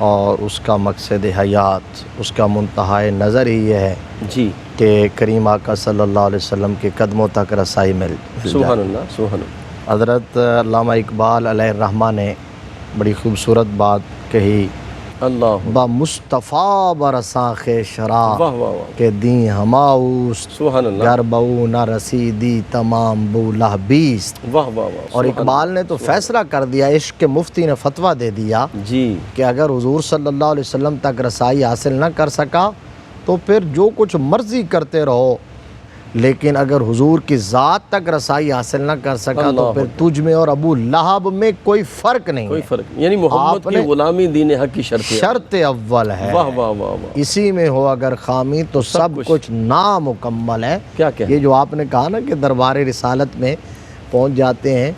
اور اس کا مقصد حیات، اس کا منتہائے نظر ہی یہ ہے جی کہ کریم آقا صلی اللہ علیہ وسلم کے قدموں تک رسائی مل جائے۔ سبحان اللہ سبحان اللہ۔ حضرت علامہ اقبال علیہ الرحمہ نے بڑی خوبصورت بات کہی، اللہ با مصطفیٰ برساخ شرا واہ واہ واہ، کہ دیں ہماؤست سبحان اللہ، گر بہو نہ رسیدی تمام بولہ بیست۔ واہ واہ واہ، اور سبحان اقبال نے تو فیصلہ کر دیا، عشق کے مفتی نے فتویٰ دے دیا جی کہ اگر حضور صلی اللہ علیہ وسلم تک رسائی حاصل نہ کر سکا تو پھر جو کچھ مرضی کرتے رہو، لیکن اگر حضور کی ذات تک رسائی حاصل نہ کر سکا تو اللہ پھر تجھ میں اور ابو لہب میں کوئی فرق نہیں کوئی ہے، فرق نہیں، یعنی محمد آپ کی نے غلامی دین حق کی شرط ہے۔ شرط اول ہے، واہ واہ واہ واہ، اسی میں ہو اگر خامی تو سب کچھ نامکمل ہے۔ کیا یہ جو آپ نے کہا نا کہ دربار رسالت میں پہنچ جاتے ہیں،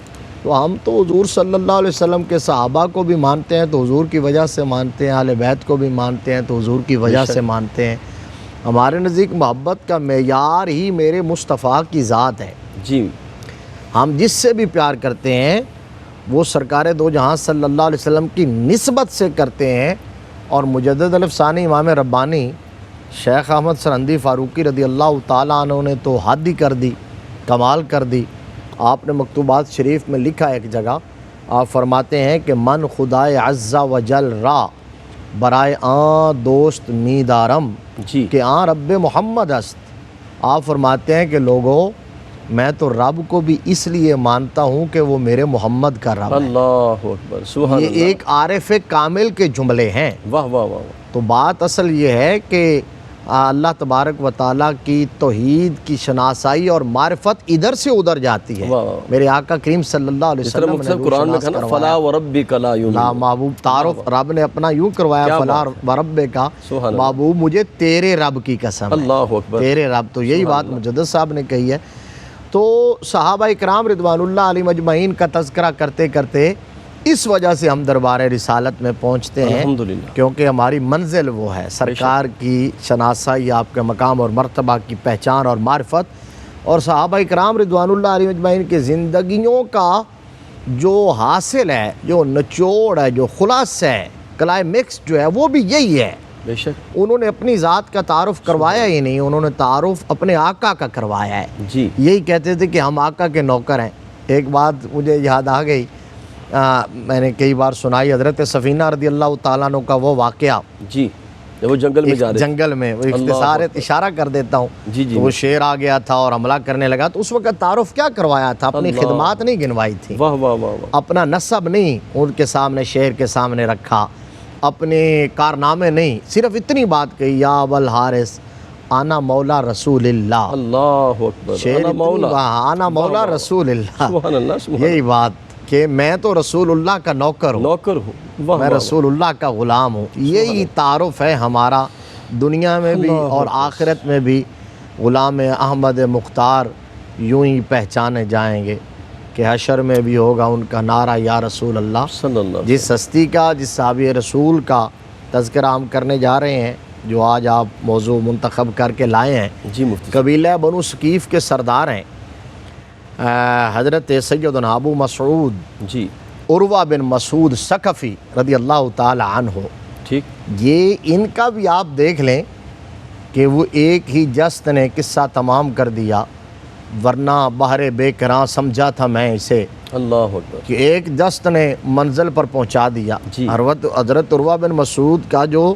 تو ہم تو حضور صلی اللہ علیہ وسلم کے صحابہ کو بھی مانتے ہیں تو حضور کی وجہ سے مانتے ہیں، اہل بیت کو بھی مانتے ہیں تو حضور کی وجہ سے مانتے ہیں۔ ہمارے نزدیک محبت کا معیار ہی میرے مصطفیٰ کی ذات ہے۔ جی ہم جس سے بھی پیار کرتے ہیں وہ سرکار دو جہاں صلی اللہ علیہ وسلم کی نسبت سے کرتے ہیں۔ اور مجدد الف ثانی امام ربانی شیخ احمد سرہندی فاروقی رضی اللہ تعالیٰ عنہ نے تو حد ہی کر دی، کمال کر دی۔ آپ نے مکتوبات شریف میں لکھا ہے ایک جگہ، آپ فرماتے ہیں کہ من خدائے عز و جل را برائے آن دوست می دارم جی کہ آن رب محمد است۔ آپ فرماتے ہیں کہ لوگوں، میں تو رب کو بھی اس لیے مانتا ہوں کہ وہ میرے محمد کا رب ہے۔ اللہ اکبر، سبحان یہ اللہ، ایک عارف کامل کے جملے ہیں۔ واہ واہ واہ واہ، تو بات اصل یہ ہے کہ اللہ تبارک و تعالیٰ کی توحید کی شناسائی اور معرفت ادھر سے ادھر جاتی ہے۔ واہ واہ، میرے آقا کریم صلی اللہ علیہ جس طرح وسلم نے مقصد وہ قرآن میں شناس کہا نا کروایا۔ فلا وربک لا لا یؤمنون، محبوب تعارف رب نے اپنا یوں کروایا، کیا فلا بات ورب کا سبحان اللہ، محبوب مجھے تیرے رب کی قسم ہے، اللہ اکبر، تیرے رب۔ تو یہی بات مجدد صاحب نے کہی ہے۔ تو صحابہ اکرام رضوان اللہ علیہ مجمعین کا تذکرہ کرتے کرتے اس وجہ سے ہم دربار رسالت میں پہنچتے ہیں الحمدللہ، کیونکہ ہماری منزل وہ ہے سرکار کی شناسائی، آپ کے مقام اور مرتبہ کی پہچان اور معرفت، اور صحابہ اکرام رضوان اللہ علیہ مجمعین کی زندگیوں کا جو حاصل ہے، جو نچوڑ ہے، جو خلاصہ ہے، کلائمیکس جو ہے وہ بھی یہی ہے۔ بے شک انہوں نے اپنی ذات کا تعارف کروایا ہی نہیں، انہوں نے تعارف اپنے آقا کا کروایا ہے۔ جی یہی کہتے تھے کہ ہم آقا کے نوکر ہیں۔ ایک بات مجھے یاد آ گئی، میں نے کئی بار سنائی، حضرت سفینہ رضی اللہ تعالیٰ عنہ کا وہ واقعہ جی، جب وہ جنگل میں جا رہے تھے، جنگل میں، وہ اختصار اشارہ کر دیتا ہوں، جی جی، تو وہ شیر آ گیا تھا اور حملہ کرنے لگا، تو اس وقت تعارف کیا کروایا تھا؟ اپنی خدمات نہیں گنوائی تھی، واہ واہ واہ واہ، اپنا نسب نہیں ان کے سامنے، شیر کے سامنے رکھا، اپنے کارنامے نہیں، صرف اتنی بات کہی، یا ابل حارث آنا مولا رسول اللہ، اللہ اکبر، شیر انا مولا، آنا مولا رسول اللہ، سبحان اللہ سبحان یہی بات کہ میں تو رسول اللہ کا نوکر ہوں، نوکر ہوں، واہ میں واہ، رسول اللہ کا غلام ہوں۔ یہی تعارف ہے ہمارا، دنیا میں بھی اور آخرت میں بھی غلام احمد مختار یوں ہی پہچانے جائیں گے کہ حشر میں بھی ہوگا ان کا نعرہ یا رسول اللہ۔ صلی اللہ، جس ہستی کا، جس صحابی رسول کا تذکرہ ہم کرنے جا رہے ہیں، جو آج آپ موضوع منتخب کر کے لائے ہیں، جی مفتی، قبیلہ بنو ثقیف کے سردار ہیں حضرت سیدنا ابو مسعود جی عروہ بن مسعود ثقفی رضی اللہ تعالی عنہ۔ ٹھیک، یہ ان کا بھی آپ دیکھ لیں کہ وہ ایک ہی جست نے قصہ تمام کر دیا، ورنہ بحر بے کراں سمجھا تھا میں اسے، اللہ اکبر، کہ ایک جست نے منزل پر پہنچا دیا۔ جی، حضرت عروہ بن مسعود کا جو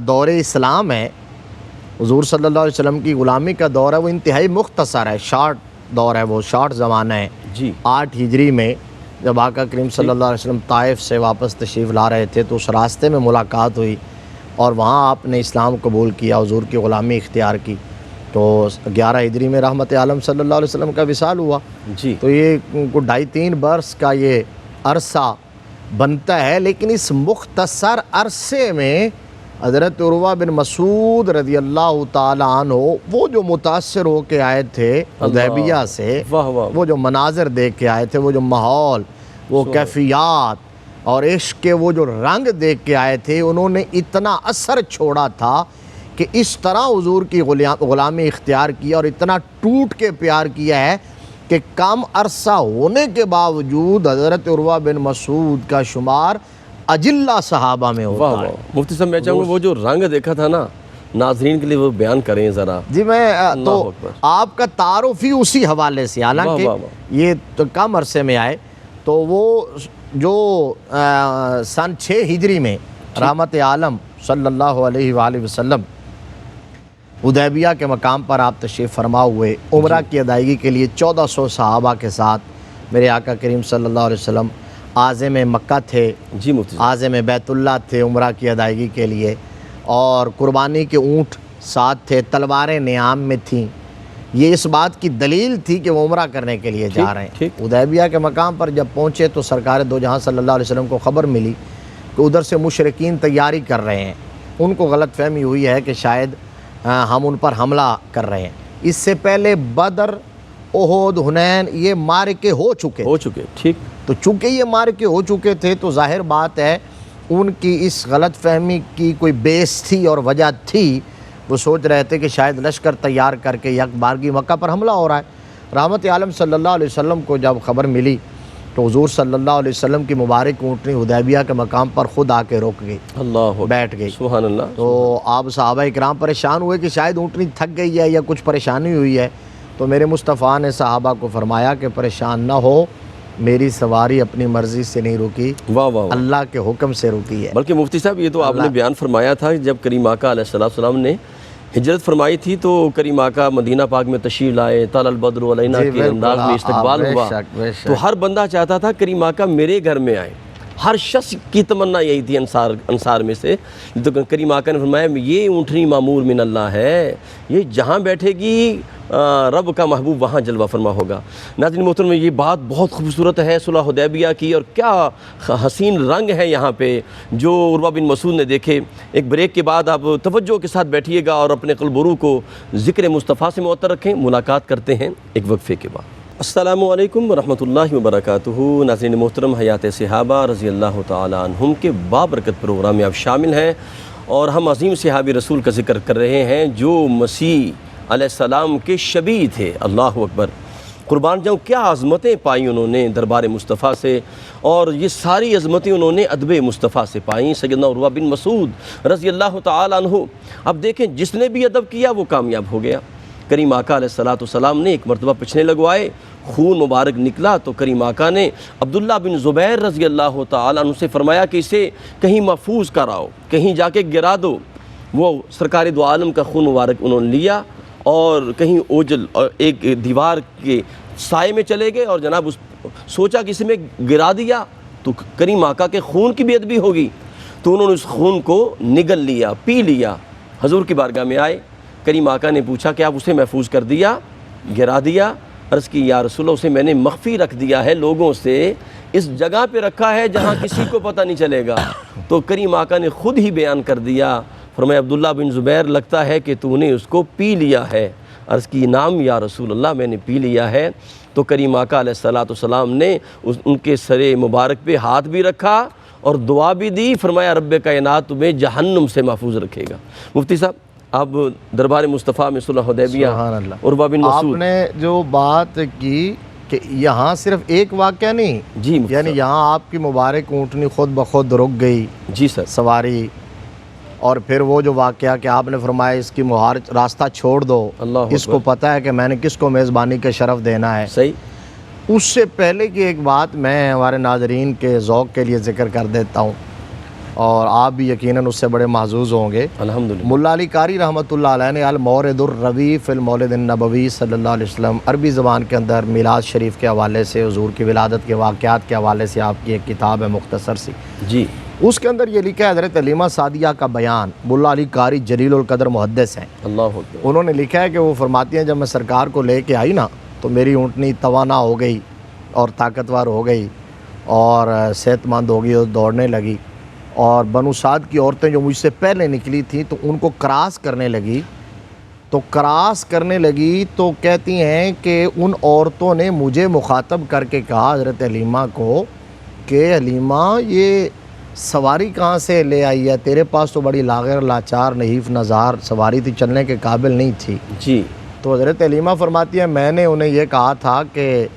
دور اسلام ہے، حضور صلی اللہ علیہ وسلم کی غلامی کا دور ہے، وہ انتہائی مختصر ہے، شارٹ دور ہے، وہ شارٹ زمانہ ہے۔ جی 8 ہجری میں جب آقا کریم صلی اللہ علیہ وسلم طائف سے واپس تشریف لا رہے تھے تو اس راستے میں ملاقات ہوئی اور وہاں آپ نے اسلام قبول کیا، حضور کی غلامی اختیار کی۔ تو 11 ہجری میں رحمت عالم صلی اللہ علیہ وسلم کا وصال ہوا۔ جی، تو یہ 2.5-3 برس کا یہ عرصہ بنتا ہے، لیکن اس مختصر عرصے میں حضرت عروہ بن مسعود رضی اللہ تعالی عنہ وہ جو متاثر ہو کے آئے تھے حدیبیہ سے، واہ واہ، وہ جو مناظر دیکھ کے آئے تھے، وہ جو ماحول، وہ کیفیات اور عشق کے وہ جو رنگ دیکھ کے آئے تھے، انہوں نے اتنا اثر چھوڑا تھا کہ اس طرح حضور کی غلامی اختیار کیا اور اتنا ٹوٹ کے پیار کیا ہے کہ کم عرصہ ہونے کے باوجود حضرت عروہ بن مسعود کا شمار اجلہ صحابہ میں ہوتا واہ ہے۔ واہ، مفتی صاحب میں چاہوں گا وہ جو رنگ دیکھا تھا نا ناظرین کے لیے وہ بیان کریں ذرا۔ جی میں تو اکبر۔ آپ کا تعارف ہی اسی حوالے سے، حالانکہ واہ واہ۔ یہ تو کم عرصے میں آئے، تو وہ جو سن 6 ہجری میں رحمت عالم صلی اللہ علیہ وآلہ وسلم حدیبیہ کے مقام پر آپ تشریف فرما ہوئے، عمرہ کی ادائیگی کے لیے 1400 صحابہ کے ساتھ میرے آقا کریم صلی اللہ علیہ وسلم عازم مکہ تھے، جی مفتی صاحب۔ عازم بیت اللہ تھے عمرہ کی ادائیگی کے لیے، اور قربانی کے اونٹ ساتھ تھے، تلواریں نیام میں تھیں۔ یہ اس بات کی دلیل تھی کہ وہ عمرہ کرنے کے لیے جا رہے ہیں۔ ٹھیک۔ حدیبیہ کے مقام پر جب پہنچے تو سرکار دو جہاں صلی اللہ علیہ وسلم کو خبر ملی کہ ادھر سے مشرکین تیاری کر رہے ہیں۔ ان کو غلط فہمی ہوئی ہے کہ شاید ہم ان پر حملہ کر رہے ہیں۔ اس سے پہلے بدر، احد، حنین یہ معرکے ہو چکے، ٹھیک۔ تو چونکہ یہ معرکے ہو چکے تھے تو ظاہر بات ہے ان کی اس غلط فہمی کی کوئی بیس تھی اور وجہ تھی۔ وہ سوچ رہے تھے کہ شاید لشکر تیار کر کے یک بارگی مکہ پر حملہ ہو رہا ہے۔ رحمت عالم صلی اللہ علیہ وسلم کو جب خبر ملی تو حضور صلی اللہ علیہ وسلم کی مبارک اونٹنی حدیبیہ کے مقام پر خود آ کے رک گئی، اللہ بیٹھ گئی۔ سبحان اللہ۔ تو آپ صحابہ اکرام پریشان ہوئے کہ شاید اونٹنی تھک گئی ہے یا کچھ پریشانی ہوئی ہے، تو میرے مصطفیٰ نے صحابہ کو فرمایا کہ پریشان نہ ہو، میری سواری اپنی مرضی سے نہیں رکی، واہ واہ واہ۔ اللہ کے حکم سے رکی ہے۔ بلکہ مفتی صاحب یہ تو آپ نے بیان فرمایا تھا جب کریم آقا علیہ السلام نے ہجرت فرمائی تھی تو کریم آقا مدینہ پاک میں تشریف لائے، طال البدر علینا کے انداز میں استقبال ہوا، تو ہر بندہ چاہتا تھا کریم آقا میرے گھر میں آئے۔ ہر شخص کی تمنا یہی تھی انصار میں سے۔ تو کریم آقا نے فرمایا یہ اونٹنی معمور من اللہ ہے، یہ جہاں بیٹھے گی رب کا محبوب وہاں جلوہ فرما ہوگا۔ ناظرین محترم یہ بات بہت خوبصورت ہے صلح حدیبیہ کی، اور کیا حسین رنگ ہے یہاں پہ جو عروہ بن مسعود نے دیکھے۔ ایک بریک کے بعد آپ توجہ کے ساتھ بیٹھیے گا اور اپنے قلب و روح کو ذکر مصطفیٰ سے معطر رکھیں۔ ملاقات کرتے ہیں ایک وقفے کے بعد۔ السلام علیکم ورحمۃ اللہ وبرکاتہ۔ ناظرین محترم، حیات صحابہ رضی اللہ تعالیٰ عنہم کے بابرکت پروگرام میں آپ شامل ہیں، اور ہم عظیم صحابی رسول کا ذکر کر رہے ہیں جو مسیح علیہ السلام کے شبیہ تھے۔ اللہ اکبر۔ قربان جاؤں کیا عظمتیں پائیں انہوں نے دربار مصطفیٰ سے، اور یہ ساری عظمتیں انہوں نے ادب مصطفیٰ سے پائیں، سیدنا عروہ بن مسعود رضی اللہ تعالیٰ عنہ۔ اب دیکھیں جس نے بھی ادب کیا وہ کامیاب ہو گیا۔ کریم آقا علیہ السلام نے ایک مرتبہ پچھنے لگوائے، خون مبارک نکلا، تو کریم آقا نے عبداللہ بن زبیر رضی اللہ تعالیٰ عنہ سے فرمایا کہ اسے کہیں محفوظ کراؤ، کہیں جا کے گرا دو۔ وہ سرکار دو عالم کا خون مبارک انہوں نے لیا اور کہیں اوجل اور ایک دیوار کے سائے میں چلے گئے، اور جناب سوچا کہ اسے میں گرا دیا تو کریم آقا کے خون کی بے ادبی ہوگی، تو انہوں نے اس خون کو نگل لیا، پی لیا۔ حضور کی بارگاہ میں آئے، کریم آقا نے پوچھا کہ آپ اسے محفوظ کر دیا، گرا دیا؟ عرض کی یا رسول اللہ اسے میں نے مخفی رکھ دیا ہے لوگوں سے، اس جگہ پہ رکھا ہے جہاں کسی کو پتہ نہیں چلے گا۔ تو کریم آقا نے خود ہی بیان کر دیا، فرمایا عبداللہ بن زبیر لگتا ہے کہ تو نے اس کو پی لیا ہے۔ عرض کی نام یا رسول اللہ میں نے پی لیا ہے۔ تو کریم آقا علیہ السلام نے ان کے سر مبارک پہ ہاتھ بھی رکھا اور دعا بھی دی، فرمایا رب کائنات تمہیں جہنم سے محفوظ رکھے گا۔ مفتی صاحب اب دربار مصطفیٰ میں صلح حدیبیہ، سبحان اللہ۔ عروہ بن مسعود، آپ نے جو بات کی کہ یہاں صرف ایک واقعہ نہیں، جی مفتی یعنی یہاں آپ کی مبارک اونٹنی خود بخود رک گئی جی سر، سواری، اور پھر وہ جو واقعہ کہ آپ نے فرمایا اس کی مہار راستہ چھوڑ دو، اللہ اس کو پتہ ہے کہ میں نے کس کو میزبانی کا شرف دینا ہے۔ صحیح۔ اس سے پہلے کی ایک بات میں ہمارے ناظرین کے ذوق کے لیے ذکر کر دیتا ہوں، اور آپ بھی یقیناً اس سے بڑے محظوظ ہوں گے۔ الحمدللہ۔ ملا علی قاری رحمۃ اللہ علیہ نے المورد الربیع فی المولد النبوی صلی اللہ علیہ وسلم، عربی زبان کے اندر میلاد شریف کے حوالے سے، حضور کی ولادت کے واقعات کے حوالے سے آپ کی ایک کتاب ہے مختصر سی، جی اس کے اندر یہ لکھا ہے حضرت حلیمہ سعدیہ کا بیان۔ ملا علی قاری جلیل القدر محدث ہیں، اللہ اکبر۔ انہوں نے لکھا ہے کہ وہ فرماتی ہیں جب میں سرکار کو لے کے آئی نا تو میری اونٹنی توانا ہو گئی اور طاقتور ہو گئی اور صحت مند ہو گئی اور دوڑنے لگی، اور بنو سعد کی عورتیں جو مجھ سے پہلے نکلی تھیں تو ان کو کراس کرنے لگی، تو کہتی ہیں کہ ان عورتوں نے مجھے مخاطب کر کے کہا حضرت حلیمہ کو کہ حلیمہ یہ سواری کہاں سے لے آئی ہے، تیرے پاس تو بڑی لاغر لاچار نحیف نزار سواری تھی، چلنے کے قابل نہیں تھی۔ جی تو حضرت حلیمہ فرماتی ہے میں نے انہیں یہ کہا تھا کہ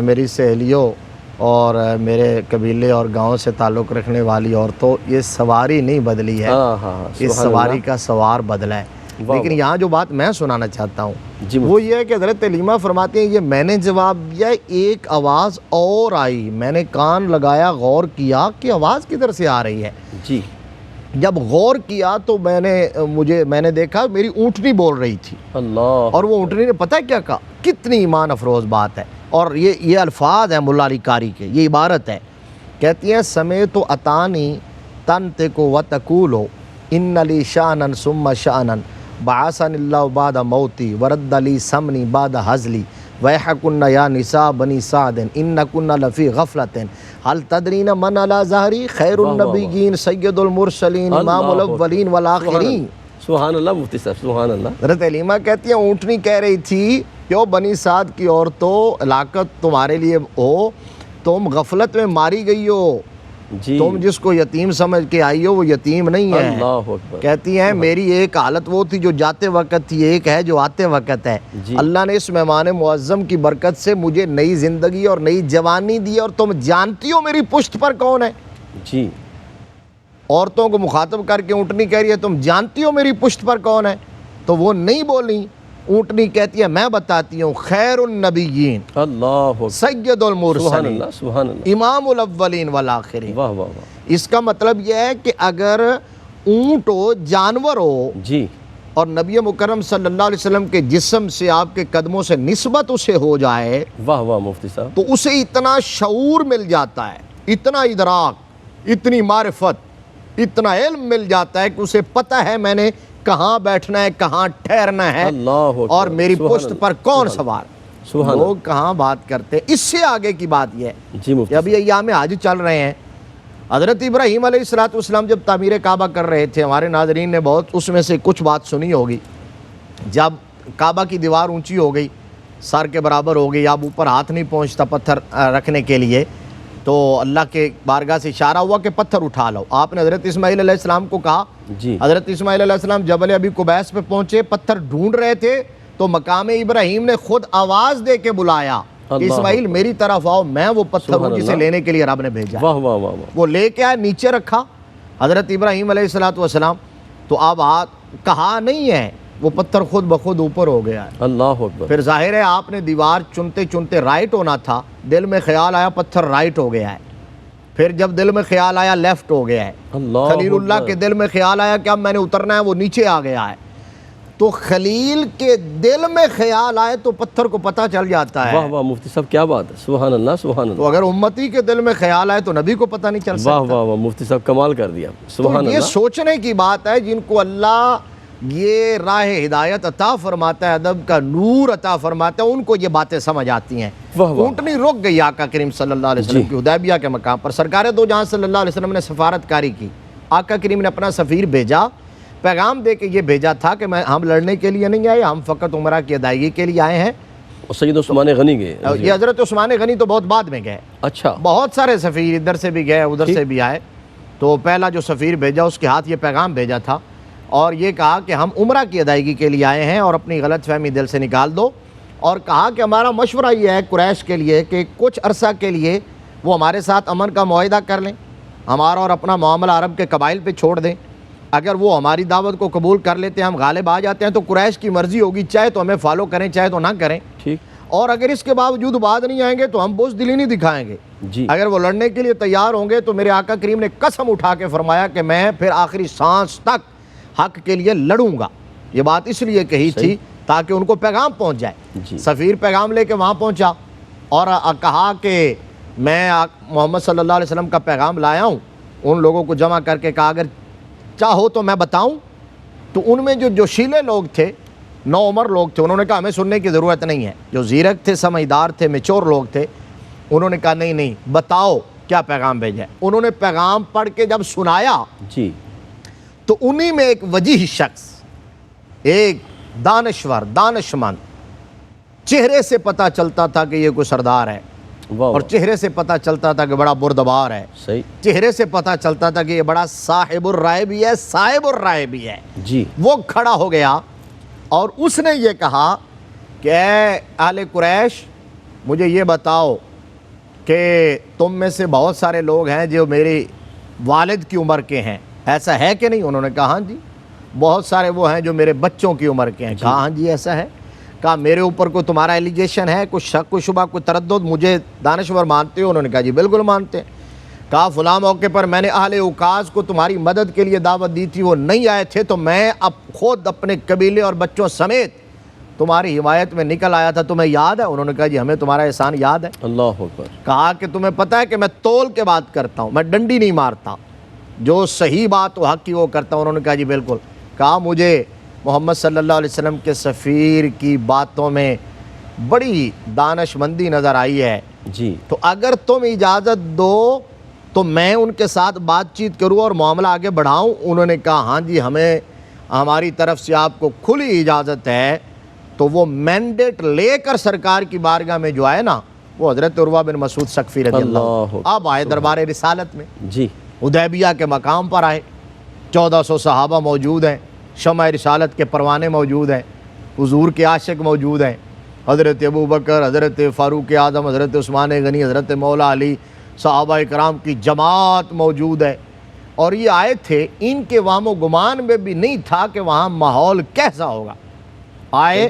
میری سہیلیوں اور میرے قبیلے اور گاؤں سے تعلق رکھنے والی عورتوں، یہ سواری نہیں بدلی ہے، ہاں ہاں اس سواری کا سوار بدلا ہے۔ لیکن یہاں جو بات میں سنانا چاہتا ہوں جی وہ یہ ہے کہ حضرت علیمہ فرماتے ہیں یہ میں نے جواب دیا، ایک آواز اور آئی، میں نے کان لگایا، غور کیا کہ آواز کدھر سے آ رہی ہے۔ جی جب غور کیا تو میں نے دیکھا میری اونٹنی بول رہی تھی، اللہ، اور وہ اونٹنی نے پتہ کیا کہا؟ کتنی ایمان افروز بات ہے، اور یہ الفاظ ہیں ملا علی قاری کے، یہ عبارت ہے، کہتی ہیں سمیت اتانی تنطق وتقول ان لی شانن ثم شانن بعثنی اللہ بعد موتی ورد لی سمنی بعد حزلی ویحکن یا نساء بنی سعد انکن لفی غفلت حل تدرین من علی ظہری خیر النبیین سید المرسلین امام الاولین والآخرین۔ سبحان اللہ مفتی صاحب، سبحان اللہ۔ حضرت علیمہ کہتی ہیں اونٹنی کہہ رہی تھی کہ بنی سعد کی عورتوں، ہلاکت تمہارے لیے ہو، تم غفلت میں ماری گئی ہو، جی تم جس کو یتیم سمجھ کے آئی ہو وہ یتیم نہیں ہے۔ اللہ اکبر۔ کہتی ہیں میری ایک حالت وہ تھی جو جاتے وقت تھی، ایک ہے جو آتے وقت ہے۔ جی اللہ نے اس مہمان معظم کی برکت سے مجھے نئی زندگی اور نئی جوانی دی، اور تم جانتی ہو میری پشت پر کون ہے؟ جی عورتوں کو مخاطب کر کے اونٹنی کہہ رہی ہے تم جانتی ہو میری پشت پر کون ہے؟ تو وہ نہیں بولی۔ اونٹنی کہتی ہے میں بتاتی ہوں، خیر النبیین، اللہ اکبر، سید سبحان المرسلین، اللہ، سبحان اللہ، امام الاولین والآخرین۔ واہ واہ واہ، اس کا مطلب یہ ہے کہ اگر اونٹ ہو، جانور ہو، جی اور نبی مکرم صلی اللہ علیہ وسلم کے جسم سے، آپ کے قدموں سے نسبت اسے ہو جائے واہ واہ مفتی صاحب، تو اسے اتنا شعور مل جاتا ہے، اتنا ادراک، اتنی معرفت، اتنا علم مل جاتا ہے کہ اسے پتہ ہے میں نے کہاں بیٹھنا ہے، کہاں ٹھہرنا ہے، اللہ اکبر، اور میری سبحان پشت اللہ، پر کون سبحان سوار۔ سبحان لوگ کہاں بات کرتے ہیں۔ اس سے آگے کی بات یہ ہے اللہ، جی مفتی کہ ابھی ایام حج چل رہے ہیں، حضرت ابراہیم علیہ السلام جب تعمیر کعبہ کر رہے تھے، ہمارے ناظرین نے بہت اس میں سے کچھ بات سنی ہوگی، جب کعبہ کی دیوار اونچی ہو گئی، سر کے برابر ہو گئی، اب اوپر ہاتھ نہیں پہنچتا پتھر رکھنے کے لیے، تو اللہ کے بارگاہ سے اشارہ ہوا کہ پتھر اٹھا لو۔ آپ نے حضرت اسماعیل علیہ السلام کو کہا، جی حضرت اسماعیل علیہ السلام جبل ابی قبیس پہ پہنچے، پتھر ڈھونڈ رہے تھے، تو مقام ابراہیم نے خود آواز دے کے بلایا کہ اللہ اسماعیل میری طرف آؤ، میں وہ پتھر ہوں سبحان جسے اللہ، لینے کے لیے رب نے بھیجا ہے۔ واہ واہ واہ واہ، وہ لے کے آئے، نیچے رکھا حضرت ابراہیم علیہ السلام، تو اب ہاتھ کہا نہیں ہے، وہ پتھر خود بخود اوپر ہو گیا ہے۔ اللہ اکبر، پھر ظاہر ہے آپ نے دیوار چنتے چنتے رائٹ ہونا تھا، دل میں خیال آیا پتھر رائٹ ہو گیا ہے، پھر جب دل میں خیال آیا لیفٹ ہو گیا ہے، اللہ خلیل اللہ اکبر، کے دل میں خیال آیا کہ اب میں نے اترنا ہے، وہ نیچے آ گیا ہے۔ تو خلیل کے دل میں خیال آئے تو پتھر کو پتہ چل جاتا ہے، واہ واہ مفتی صاحب کیا بات ہے، سبحان اللہ، سبحان اللہ، تو اگر امتی کے دل میں خیال آئے تو نبی کو پتہ نہیں چل واہ سکتا۔ واہ واہ مفتی صاحب کمال کر دیا، تو سبحان یہ اللہ، سوچنے کی بات ہے، جن کو اللہ یہ راہ ہدایت عطا فرماتا ہے، ادب کا نور عطا فرماتا ہے، ان کو یہ باتیں سمجھ آتی ہیں۔ واہ واہ، اونٹنی رک گئی آقا کریم صلی اللہ علیہ وسلم کی حدیبیہ کے مقام پر، سرکار دو جہاں صلی اللہ علیہ وسلم نے سفارت کاری کی، آقا کریم نے اپنا سفیر بھیجا، پیغام دے کے یہ بھیجا تھا کہ ہم لڑنے کے لیے نہیں آئے، ہم فقط عمرہ کی ادائیگی کے لیے آئے ہیں۔ اور سید عثمان غنی گئے، یہ حضرت عثمان غنی تو بہت بعد میں گئے، اچھا، بہت سارے سفیر ادھر سے بھی گئے ادھر سے بھی آئے، تو پہلا جو سفیر بھیجا اس کے ہاتھ یہ پیغام بھیجا تھا اور یہ کہا کہ ہم عمرہ کی ادائیگی کے لیے آئے ہیں اور اپنی غلط فہمی دل سے نکال دو، اور کہا کہ ہمارا مشورہ یہ ہے قریش کے لیے کہ کچھ عرصہ کے لیے وہ ہمارے ساتھ امن کا معاہدہ کر لیں، ہمارا اور اپنا معاملہ عرب کے قبائل پہ چھوڑ دیں، اگر وہ ہماری دعوت کو قبول کر لیتے ہیں، ہم غالب آ جاتے ہیں تو قریش کی مرضی ہوگی، چاہے تو ہمیں فالو کریں چاہے تو نہ کریں، ٹھیک، اور اگر اس کے باوجود بعد نہیں آئیں گے تو ہم بزدلی نہیں دکھائیں گے، جی اگر وہ لڑنے کے لیے تیار ہوں گے تو میرے آقا کریم نے قسم اٹھا کے فرمایا کہ میں پھر آخری سانس تک حق کے لیے لڑوں گا۔ یہ بات اس لیے کہی تھی تاکہ ان کو پیغام پہنچ جائے۔ جی، سفیر پیغام لے کے وہاں پہنچا اور کہا کہ میں محمد صلی اللہ علیہ وسلم کا پیغام لایا ہوں، ان لوگوں کو جمع کر کے کہا اگر چاہو تو میں بتاؤں، تو ان میں جو جوشیلے لوگ تھے، نو عمر لوگ تھے، انہوں نے کہا ہمیں سننے کی ضرورت نہیں ہے، جو زیرک تھے، سمجھدار تھے، میچور لوگ تھے، انہوں نے کہا نہیں نہیں بتاؤ کیا پیغام بھیجا ہے۔ انہوں نے پیغام پڑھ کے جب سنایا جی، تو انہی میں ایک وجیح شخص، ایک دانشور، دانشمند، چہرے سے پتہ چلتا تھا کہ یہ کوئی سردار ہے، واہ اور واہ، چہرے سے پتہ چلتا تھا کہ بڑا بردبار ہے، صحیح، چہرے سے پتہ چلتا تھا کہ یہ بڑا صاحب الرائے بھی ہے، صاحب الرائے بھی ہے۔ جی، وہ کھڑا ہو گیا اور اس نے یہ کہا کہ اے اہل قریش، مجھے یہ بتاؤ کہ تم میں سے بہت سارے لوگ ہیں جو میرے والد کی عمر کے ہیں، ایسا ہے کہ نہیں؟ انہوں نے کہا ہاں جی۔ بہت سارے وہ ہیں جو میرے بچوں کی عمر کے ہیں، کہا ہاں جی ایسا ہے۔ کہا میرے اوپر کوئی تمہارا ایلیگیشن ہے، کوئی شک کوئی شبہ کوئی تردد، مجھے دانشور مانتے ہو؟ انہوں نے کہا جی بالکل مانتے ہیں۔ کہا فلاں موقع پر میں نے اہل اوکاز کو تمہاری مدد کے لیے دعوت دی تھی، وہ نہیں آئے تھے، تو میں اب خود اپنے قبیلے اور بچوں سمیت تمہاری حمایت میں نکل آیا تھا، تمہیں یاد ہے؟ انہوں نے کہا جی ہمیں تمہارا احسان یاد ہے۔ اللہ اکبر۔ کہا کہ تمہیں پتہ ہے کہ میں تول کے بات کرتا ہوں، میں ڈنڈی نہیں مارتا، جو صحیح بات و حق کی وہ کرتا ہوں۔ انہوں نے کہا جی بالکل۔ کہا مجھے محمد صلی اللہ علیہ وسلم کے سفیر کی باتوں میں بڑی دانش مندی نظر آئی ہے، جی تو اگر تم اجازت دو تو میں ان کے ساتھ بات چیت کروں اور معاملہ آگے بڑھاؤں؟ انہوں نے کہا ہاں جی ہماری طرف سے آپ کو کھلی اجازت ہے۔ تو وہ مینڈیٹ لے کر سرکار کی بارگاہ میں جو آئے نا، وہ حضرت عروہ بن مسعود ثقفی رضی اللہ اب آئے دربار رسالت میں، جی حدیبیہ کے مقام پر آئے۔ 1400 صحابہ موجود ہیں، شمع رسالت کے پروانے موجود ہیں، حضور کے عاشق موجود ہیں، حضرت ابوبکر، حضرت فاروق اعظم، حضرت عثمان غنی، حضرت مولا علی، صحابہ کرام کی جماعت موجود ہے۔ اور یہ آئے تھے، ان کے وہم و گمان میں بھی نہیں تھا کہ وہاں ماحول کیسا ہوگا۔ آئے،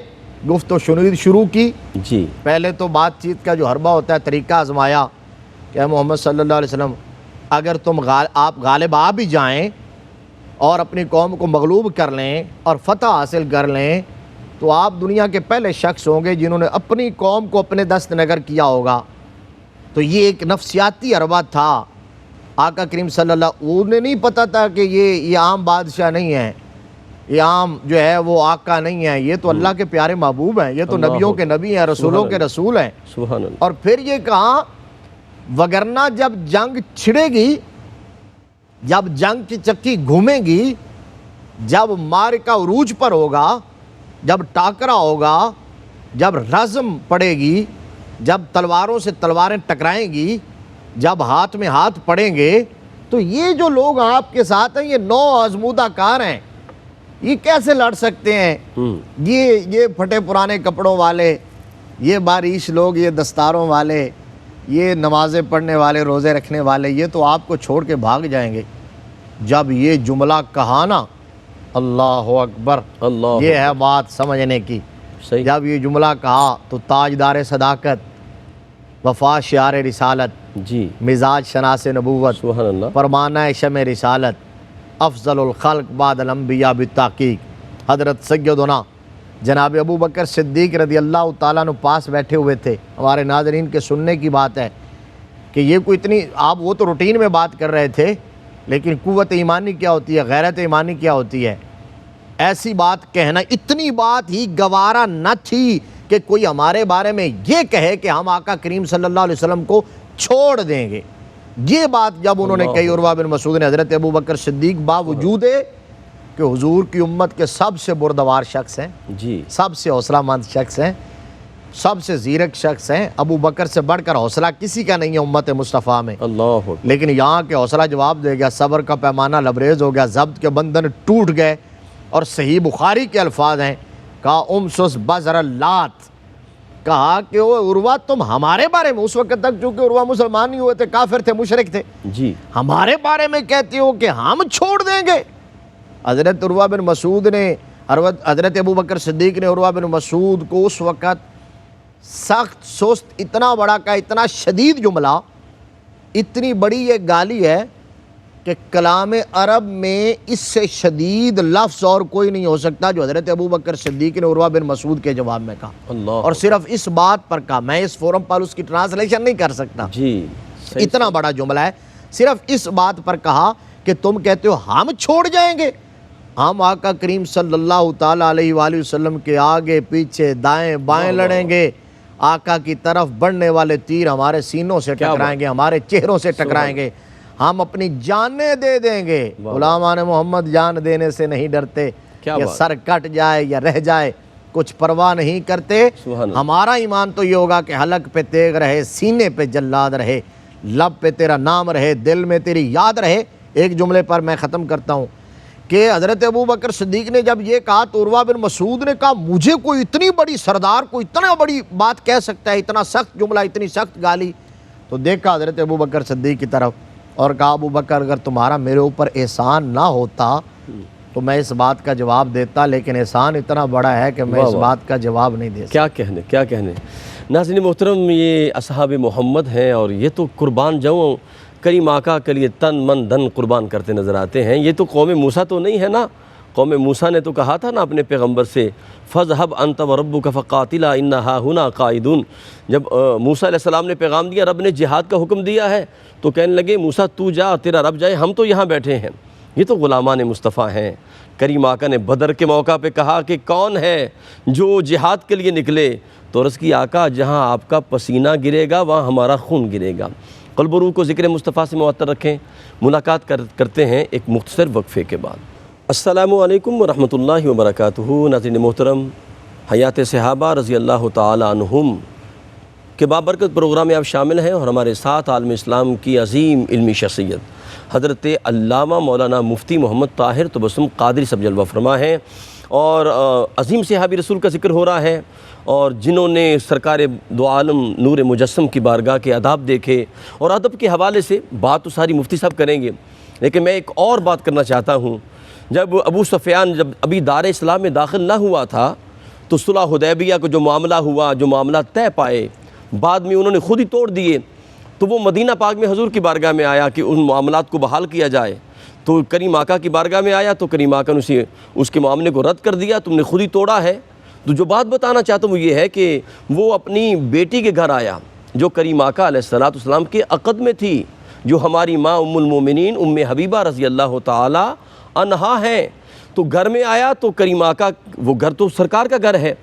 گفت و شنید شروع کی۔ جی پہلے تو بات چیت کا جو حربہ ہوتا ہے طریقہ آزمایا کہ اے محمد صلی اللہ علیہ وسلم، اگر آپ غالب آ بھی جائیں اور اپنی قوم کو مغلوب کر لیں اور فتح حاصل کر لیں تو آپ دنیا کے پہلے شخص ہوں گے جنہوں نے اپنی قوم کو اپنے دست نگر کیا ہوگا۔ تو یہ ایک نفسیاتی حربہ تھا۔ آقا کریم صلی اللہ انہیں نہیں پتہ تھا کہ یہ عام بادشاہ نہیں ہے، یہ عام جو ہے وہ آقا نہیں ہے، یہ تو اللہ کے پیارے محبوب ہیں، یہ تو نبیوں کے نبی ہیں، رسولوں کے رسول ہیں۔ سبحان اللہ۔ اور پھر یہ کہا وگرنہ جب جنگ چھڑے گی، جب جنگ کی چکی گھومے گی، جب معرکہ عروج پر ہوگا، جب ٹاکرا ہوگا، جب رزم پڑے گی، جب تلواروں سے تلواریں ٹکرائیں گی، جب ہاتھ میں ہاتھ پڑیں گے، تو یہ جو لوگ آپ کے ساتھ ہیں یہ نو آزمودہ کار ہیں، یہ کیسے لڑ سکتے ہیں؟ یہ پھٹے پرانے کپڑوں والے، یہ بارش لوگ، یہ دستاروں والے، یہ نمازیں پڑھنے والے، روزے رکھنے والے، یہ تو آپ کو چھوڑ کے بھاگ جائیں گے۔ جب یہ جملہ کہا نا، اللہ اکبر، اللہ یہ ہے بات سمجھنے کی۔ صحیح۔ جب یہ جملہ کہا تو تاجدار صداقت، وفا شعار رسالت، جی مزاج شناس نبوت، سبحان اللہ۔ فرمانہ شمع رسالت، افضل الخلق بعد الانبیاء بالتحقیق، حضرت سیدنا جناب ابو بکر صدیق رضی اللہ تعالیٰ عنہ پاس بیٹھے ہوئے تھے۔ ہمارے ناظرین کے سننے کی بات ہے کہ یہ کوئی اتنی آپ وہ تو روٹین میں بات کر رہے تھے، لیکن قوت ایمانی کیا ہوتی ہے، غیرت ایمانی کیا ہوتی ہے؟ ایسی بات کہنا، اتنی بات ہی گوارا نہ تھی کہ کوئی ہمارے بارے میں یہ کہے کہ ہم آقا کریم صلی اللہ علیہ وسلم کو چھوڑ دیں گے۔ یہ بات جب انہوں نے کہی عروہ بن مسعود نے، حضرت ابو بکر صدیق باوجود کہ حضور کی امت کے سب سے بردبار شخص ہیں، جی سب سے حوصلہ مند شخص ہیں، سب سے زیرک شخص ہیں، ابو بکر سے بڑھ کر حوصلہ کسی کا نہیں ہے امت مصطفیٰ میں، اللہ اکبر۔ لیکن یہاں کے حوصلہ جواب دے گیا، صبر کا پیمانہ لبریز ہو گیا، ضبط کے بندھن ٹوٹ گئے، اور صحیح بخاری کے الفاظ ہیں، کہا امسس بزر اللات، کہا کہ وہ عروہ تم ہمارے بارے میں، اس وقت تک چونکہ عروہ مسلمان نہیں ہوئے تھے، کافر تھے، مشرک تھے، جی ہمارے بارے میں کہتے ہو کہ ہم چھوڑ دیں گے؟ حضرت عروہ بن مسعود نے، حضرت ابو بکر صدیق نے عروہ بن مسعود کو اس وقت سخت سست، اتنا بڑا کا اتنا شدید جملہ، اتنی بڑی یہ گالی ہے کہ کلام عرب میں اس سے شدید لفظ اور کوئی نہیں ہو سکتا جو حضرت ابو بکر صدیق نے عروہ بن مسعود کے جواب میں کہا، اللہ اور صرف اس بات پر کہا۔ میں اس فورم پر اس کی ٹرانسلیشن نہیں کر سکتا، جی صحیح۔ اتنا بڑا جملہ ہے، صرف اس بات پر کہا کہ تم کہتے ہو ہم چھوڑ جائیں گے، ہم آقا کریم صلی اللہ تعالیٰ علیہ وآلہ وسلم کے آگے پیچھے دائیں بائیں لڑیں گے، آقا کی طرف بڑھنے والے تیر ہمارے سینوں سے ٹکرائیں گے، ہمارے چہروں سے ٹکرائیں گے، ہم اپنی جانیں دے دیں گے۔ غلامان محمد جان دینے سے نہیں ڈرتے، یا سر کٹ جائے یا رہ جائے کچھ پرواہ نہیں کرتے۔ ہمارا ایمان تو یہ ہوگا کہ حلق پہ تیغ رہے، سینے پہ جلاد رہے، لب پہ تیرا نام رہے، دل میں تیری یاد رہے۔ ایک جملے پر میں ختم کرتا ہوں کہ حضرت ابو بکر صدیق نے جب یہ کہا تو عروہ بن مسعود نے کہا مجھے کوئی اتنی بڑی سردار کو اتنا بڑی بات کہہ سکتا ہے، اتنا سخت جملہ، اتنی سخت گالی؟ تو تو دیکھا حضرت ابو بکر صدیق کی طرف اور کہا ابو بکر اگر تمہارا میرے اوپر احسان نہ ہوتا تو میں اس بات کا جواب دیتا، لیکن احسان اتنا بڑا ہے کہ میں اس بات کا جواب نہیں دے سکتا۔ کیا کہنے ناظرین محترم، یہ اصحاب محمد ہیں اور یہ تو قربان جاؤں کریم آقا کے لیے تن من دھن قربان کرتے نظر آتے ہیں۔ یہ تو قوم موسیٰ تو نہیں ہے نا، قوم موسیٰ نے تو کہا تھا نا اپنے پیغمبر سے فَاذْهَبْ أَنْتَ وَرَبُّكَ فَقَاتِلَا إِنَّا هَاهُنَا قَاعِدُونَ۔ جب موسیٰ علیہ السلام نے پیغام دیا، رب نے جہاد کا حکم دیا ہے، تو کہنے لگے موسیٰ تو جا، تیرا رب جائے، ہم تو یہاں بیٹھے ہیں۔ یہ تو غلامان مصطفیٰ ہیں۔ کریم آقا نے بدر کے موقع پہ کہا کہ کون ہے جو جہاد کے لیے نکلے، تو عرض کی آقا جہاں آپ کا پسینہ گرے گا وہاں ہمارا خون گرے گا۔ قلب و روح کو ذکر مصطفیٰ سے معطر رکھیں۔ ملاقات کرتے ہیں ایک مختصر وقفے کے بعد۔ السلام علیکم ورحمۃ اللہ وبرکاتہ۔ ناظرین محترم، حیات صحابہ رضی اللہ تعالی عنہم کے بابرکت پروگرام میں آپ شامل ہیں اور ہمارے ساتھ عالم اسلام کی عظیم علمی شخصیت حضرت علامہ مولانا مفتی محمد طاہر تبسم قادری صاحب جلوہ فرما ہیں، اور عظیم صحابی رسول کا ذکر ہو رہا ہے، اور جنہوں نے سرکار دو عالم نور مجسم کی بارگاہ کے آداب دیکھے، اور ادب کے حوالے سے بات تو ساری مفتی صاحب کریں گے، لیکن میں ایک اور بات کرنا چاہتا ہوں۔ جب ابو سفیان جب ابھی دار اسلام میں داخل نہ ہوا تھا تو صلح حدیبیہ کو جو معاملہ ہوا، جو معاملہ طے پائے، بعد میں انہوں نے خود ہی توڑ دیے، تو وہ مدینہ پاک میں حضور کی بارگاہ میں آیا کہ ان معاملات کو بحال کیا جائے، تو کریم آقا کی بارگاہ میں آیا تو کریم آقا نے اس کے معاملے کو رد کر دیا، تم نے خود ہی توڑا ہے۔ تو جو بات بتانا چاہتا ہوں وہ یہ ہے کہ وہ اپنی بیٹی کے گھر آیا جو کریم آقا علیہ السلام کے عقد میں تھی، جو ہماری ماں ام المومنین ام حبیبہ رضی اللہ تعالی عنہا ہیں، تو گھر میں آیا تو کریم آقا، وہ گھر تو سرکار کا گھر ہے،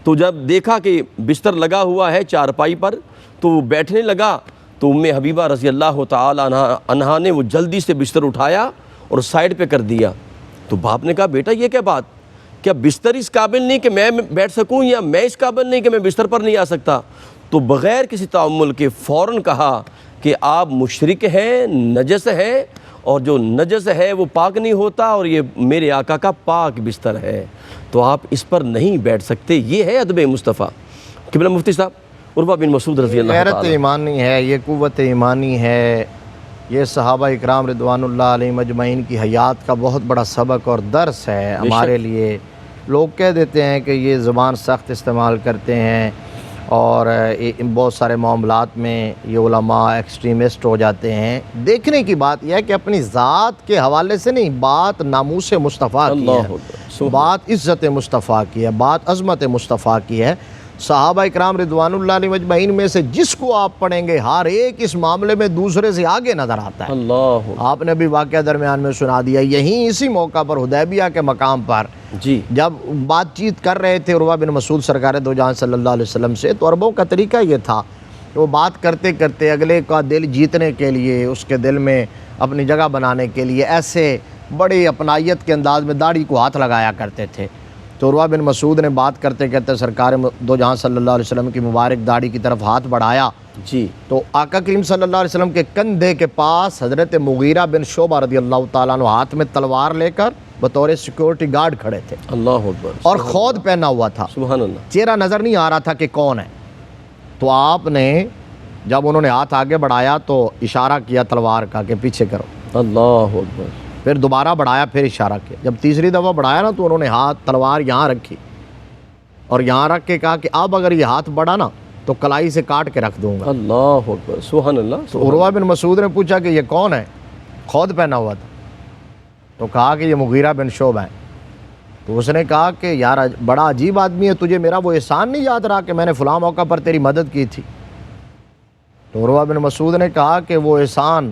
تو جب دیکھا کہ بستر لگا ہوا ہے چارپائی پر تو وہ بیٹھنے لگا، تو ام حبیبہ رضی اللہ تعالی عنہا نے وہ جلدی سے بستر اٹھایا اور سائڈ پہ کر دیا۔ تو باپ نے کہا بیٹا یہ کیا بات، کیا بستر اس قابل نہیں کہ میں بیٹھ سکوں، یا میں اس قابل نہیں کہ میں بستر پر نہیں آ سکتا؟ تو بغیر کسی تعمل کے فوراً کہا کہ آپ مشرک ہیں، نجس ہیں، اور جو نجس ہے وہ پاک نہیں ہوتا، اور یہ میرے آقا کا پاک بستر ہے، تو آپ اس پر نہیں بیٹھ سکتے۔ یہ ہے ادب مصطفیٰ۔ قبلہ مفتی صاحب عروہ بن مسعود رضی اللہ غیرت تعالیٰ۔ ایمانی ہے، یہ قوت ایمانی ہے، یہ صحابہ اکرام رضوان اللہ علیہم اجمعین کی حیات کا بہت بڑا سبق اور درس ہے ہمارے لیے۔ لوگ کہہ دیتے ہیں کہ یہ زبان سخت استعمال کرتے ہیں اور بہت سارے معاملات میں یہ علماء ایکسٹریمسٹ ہو جاتے ہیں۔ دیکھنے کی بات یہ ہے کہ اپنی ذات کے حوالے سے نہیں، بات ناموس مصطفیٰ کی ہے، بات عزت مصطفیٰ کی ہے، بات عظمت مصطفیٰ کی ہے۔ صحابہ اکرام رضوان اللہ علیہ مجمعین میں سے جس کو آپ پڑھیں گے ہر ایک اس معاملے میں دوسرے سے آگے نظر آتا ہے۔ اللہ آپ نے بھی واقعہ درمیان میں سنا دیا، یہیں اسی موقع پر حدیبیہ کے مقام پر جی، جب بات چیت کر رہے تھے عروہ بن مسعود سرکار دو جہاں صلی اللہ علیہ وسلم سے، تو عربوں کا طریقہ یہ تھا کہ وہ بات کرتے کرتے اگلے کا دل جیتنے کے لیے، اس کے دل میں اپنی جگہ بنانے کے لیے ایسے بڑی اپنائیت کے انداز میں داڑھی کو ہاتھ لگایا کرتے تھے۔ تو عروہ بن مسعود نے بات کرتے کرتے سرکار دو جہاں صلی اللہ علیہ وسلم کی مبارک داڑھی کی طرف ہاتھ بڑھایا، جی، تو آقا کریم صلی اللہ علیہ وسلم کے کندھے کے پاس حضرت مغیرہ بن شعبہ رضی اللہ تعالیٰ عنہ ہاتھ میں تلوار لے کر بطور سیکورٹی گارڈ کھڑے تھے، اللہ اکبر، اور خود پہنا ہوا تھا، سبحان اللہ۔ چہرہ نظر نہیں آ رہا تھا کہ کون ہے۔ تو آپ نے جب انہوں نے ہاتھ آگے بڑھایا تو اشارہ کیا تلوار کا کہ پیچھے کرو، اللہ اکبر، پھر دوبارہ بڑھایا، پھر اشارہ کیا۔ جب تیسری دفعہ بڑھایا نا تو انہوں نے ہاتھ تلوار یہاں رکھی اور یہاں رکھ کے کہا کہ اب اگر یہ ہاتھ بڑھا نا تو کلائی سے کاٹ کے رکھ دوں گا۔ اللہ اکبر، سبحان اللہ۔ تو عروہ بن مسعود نے پوچھا کہ یہ کون ہے؟ خود پہنا ہوا تھا، تو کہا کہ یہ مغیرہ بن شعبہ ہے۔ تو اس نے کہا کہ یار بڑا عجیب آدمی ہے، تجھے میرا وہ احسان نہیں یاد رہا کہ میں نے فلاں موقع پر تیری مدد کی تھی؟ تو عروہ بن مسعود نے کہا کہ وہ احسان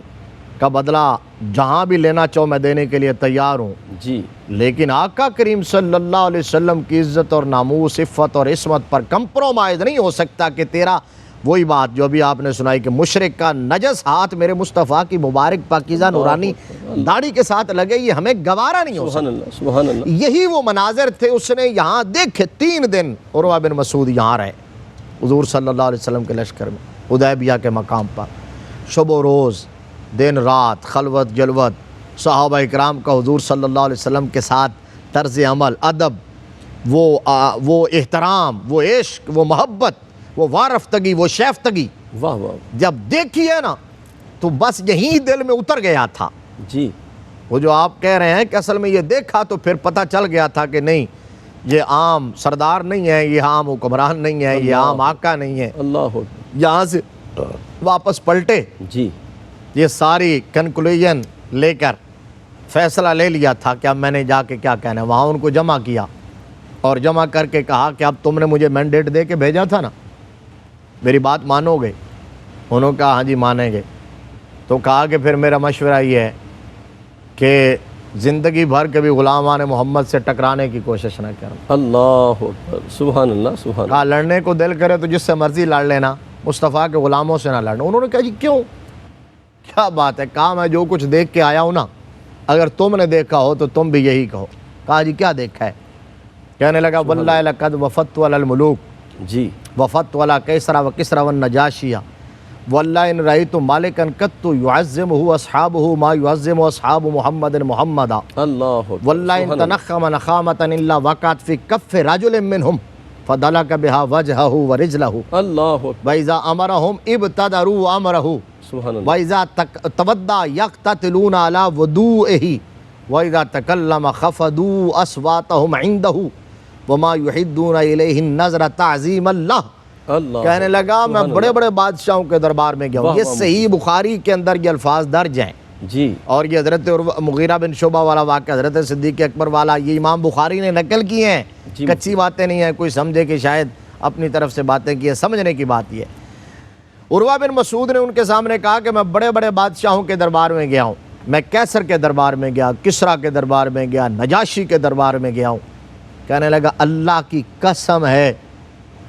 کا بدلہ جہاں بھی لینا چاہو میں دینے کے لیے تیار ہوں، جی، لیکن آقا کریم صلی اللہ علیہ وسلم کی عزت اور ناموس، عفت اور عصمت پر کمپرومائز نہیں ہو سکتا کہ تیرا وہی بات جو ابھی آپ نے سنائی کہ مشرک کا نجس ہاتھ میرے مصطفیٰ کی مبارک پاکیزہ نورانی داڑھی کے ساتھ لگے، یہ ہمیں گوارا نہیں ہو سبحان سکتا۔ اللہ، سبحان اللہ۔ یہی وہ مناظر تھے اس نے یہاں دیکھے۔ 3 دن عروہ بن مسعود یہاں رہے حضور صلی اللہ علیہ وسلم کے لشکر میں، حدیبیہ کے مقام پر، شب و روز، دن رات، خلوت جلوت، صحابہ اکرام کا حضور صلی اللہ علیہ وسلم کے ساتھ طرز عمل، ادب، وہ احترام، وہ عشق، وہ محبت، وہ وارفتگی، وہ شیفتگی، واہ واہ جب دیکھی ہے نا تو بس یہی دل میں اتر گیا تھا. جی وہ جو آپ کہہ رہے ہیں کہ اصل میں یہ دیکھا تو پھر پتہ چل گیا تھا کہ نہیں یہ عام سردار نہیں ہے, یہ عام حکمران نہیں ہے, یہ عام آقا نہیں ہے. اللہ یہاں سے واپس پلٹے, جی یہ ساری کنکلوژن لے کر فیصلہ لے لیا تھا کہ اب میں نے جا کے کیا کہنا ہے. وہاں ان کو جمع کیا اور جمع کر کے کہا کہ اب تم نے مجھے مینڈیٹ دے کے بھیجا تھا نا, میری بات مانو گے؟ انہوں نے کہا ہاں جی مانیں گے. تو کہا کہ پھر میرا مشورہ یہ ہے کہ زندگی بھر کبھی غلامان محمد سے ٹکرانے کی کوشش نہ کرنا. اللہ اکبر, سبحان اللہ سبحان اللہ. کہا لڑنے کو دل کرے تو جس سے مرضی لڑ لینا, مصطفیٰ کے غلاموں سے نہ لڑنا. انہوں نے کہا جی کیوں, کیا بات ہے؟ کہا میں جو کچھ دیکھ کے آیا ہوں نا, اگر تم نے دیکھا ہو تو تم بھی یہی کہو. کہا جی کیا دیکھا ہے؟ کہنے لگا واللہ لقد وفدت علی الملوک جی وفدت علی کیسرا و کسرا والنجاشیہ واللہ ان رأیت مالکا قط يعظمہ اصحابہ ما يعظم اصحاب محمد محمدا اللہ اکبر, واللہ ان سبحان اللہ. تنخم نخامة الا وقعت فی کف رجل منہم فدلک بها وجہہ ورجلہ اللہ اکبر, وإذا امرہم ابتدروا امرہ سبحان اللہ. وإذا تودع یقتتلون علی وضوئہ وإذا تکلم خفضوا اصواتہم عندہ وما يحدون الیہ النظر تعظیم اللہ. اللہ کہنے لگا میں بڑے بڑے بادشاہوں کے دربار میں گیا ہوں. یہ صحیح بخاری کے اندر یہ الفاظ درج ہیں, جی اور یہ حضرت مغیرہ بن شعبہ والا واقعہ, حضرت صدیق اکبر والا, یہ امام بخاری نے نقل کی ہیں. جی کچی باتیں نہیں ہیں, کوئی سمجھے کہ شاید اپنی طرف سے باتیں کی ہیں. سمجھنے کی بات یہ ہے. عروہ بن مسعود نے ان کے سامنے کہا کہ میں بڑے بڑے بادشاہوں کے دربار میں گیا ہوں. میں کیسر کے دربار میں گیا, کسرا کے دربار میں گیا, نجاشی کے دربار میں گیا ہوں. کہنے لگا اللہ کی قسم ہے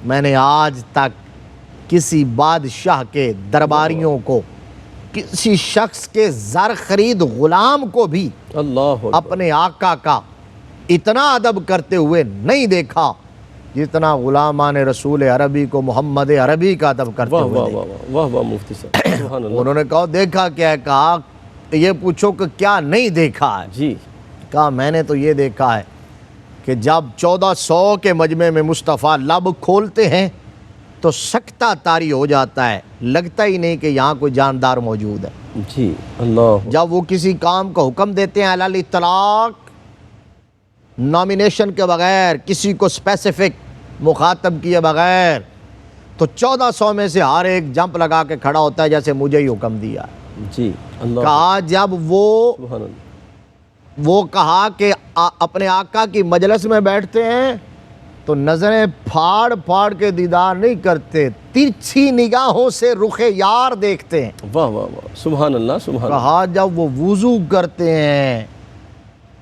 میں نے آج تک کسی بادشاہ کے درباریوں کو, کسی شخص کے زر خرید غلام کو بھی اللہ اکبر, اپنے آقا کا اتنا ادب کرتے ہوئے نہیں دیکھا جتنا غلامان رسول عربی کو محمد عربی کا ادب کرتے واہ ہوئے واہ دیکھا. واہ واہ واہ مفتی صاحب, سبحان اللہ. انہوں نے کہا دیکھا کیا ہے؟ کہا یہ پوچھو کہ کیا نہیں دیکھا ہے. جی کہا میں نے تو یہ دیکھا ہے کہ جب 1400 کے مجمع میں مصطفیٰ لب کھولتے ہیں تو سکتہ طاری ہو جاتا ہے, لگتا ہی نہیں کہ یہاں کوئی جاندار موجود ہے. جی اللہ جب وہ کسی کام کا حکم دیتے ہیں علی اطلاق, نامینیشن کے بغیر, کسی کو اسپیسیفک مخاطب کیے بغیر, تو 1400 میں سے ہر ایک جمپ لگا کے کھڑا ہوتا ہے جیسے مجھے ہی حکم دیا ہے. جی اللہ کہا جب سبحان اللہ. وہ کہا کہ اپنے آقا کی مجلس میں بیٹھتے ہیں تو نظریں پھاڑ پھاڑ کے دیدار نہیں کرتے, ترچھی نگاہوں سے رخ یار دیکھتے ہیں. واہ واہ واہ, سبحان اللہ سبحان اللہ. کہا جب وہ وضو کرتے ہیں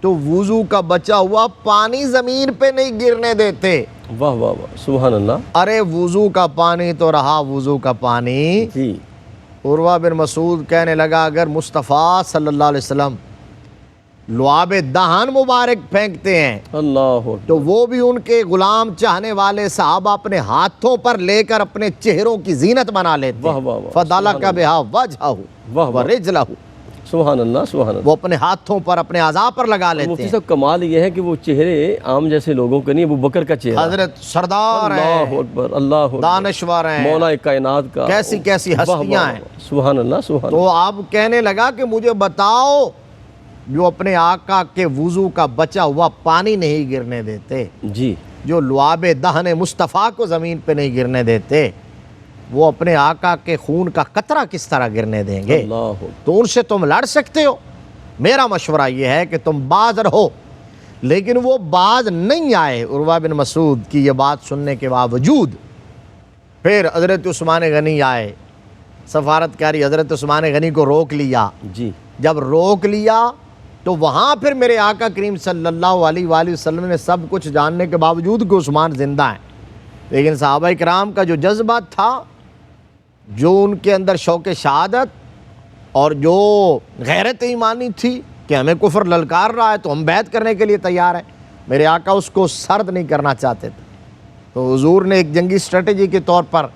تو وضو کا بچا ہوا پانی زمین پہ نہیں گرنے دیتے. واہ واہ واہ, سبحان اللہ. ارے وضو کا پانی تو رہا وضو کا پانی. جی عروہ بن مسعود کہنے لگا اگر مصطفیٰ صلی اللہ علیہ وسلم لعاب دہن مبارک پھینکتے ہیں اللہ اکبر, تو وہ بھی ان کے غلام چاہنے والے صحابہ اپنے ہاتھوں پر لے کر اپنے چہروں کی زینت بنا لیتے واہ ہیں. واہ واہ, فَدَلَكَ بِهَا واہ واہ. وَجْهَهُ وَرِجْلَهُ, سبحان اللہ سبحان اللہ. وہ اپنے ہاتھوں پر اپنے اعضاء پر لگا لیتے مفتی ہیں. صاحب کمال یہ ہے کہ وہ چہرے عام جیسے لوگوں کے نہیں, ابو بکر کا چہرہ. حضرت سردار اللہ ہیں, اکبر, اللہ اکبر, دانشور ہیں, مولا کائنات کا, کیسی کیسی واہ واہ ہستیاں واہ, ہیں. سبحان اللہ سبحان اللہ. تو آپ کہنے لگا کہ مجھے بتاؤ جو اپنے آقا کے وضو کا بچا ہوا پانی نہیں گرنے دیتے, جی جو لعاب دہن مصطفیٰ کو زمین پہ نہیں گرنے دیتے, وہ اپنے آقا کے خون کا قطرہ کس طرح گرنے دیں گے؟ اللہ اکبر. تو ان سے تم لڑ سکتے ہو. میرا مشورہ یہ ہے کہ تم باز رہو. لیکن وہ باز نہیں آئے. عروہ بن مسعود کی یہ بات سننے کے باوجود پھر حضرت عثمان غنی آئے, سفارتکاری حضرت عثمان غنی کو روک لیا. جی جب روک لیا تو وہاں پھر میرے آقا کریم صلی اللہ علیہ وآلہ وسلم نے سب کچھ جاننے کے باوجود کہ عثمان زندہ ہیں, لیکن صحابہ کرام کا جو جذبہ تھا, جو ان کے اندر شوق شہادت اور جو غیرت ایمانی تھی کہ ہمیں کفر للکار رہا ہے تو ہم بیعت کرنے کے لیے تیار ہیں, میرے آقا اس کو سرد نہیں کرنا چاہتے تھے. تو حضور نے ایک جنگی اسٹریٹجی کے طور پر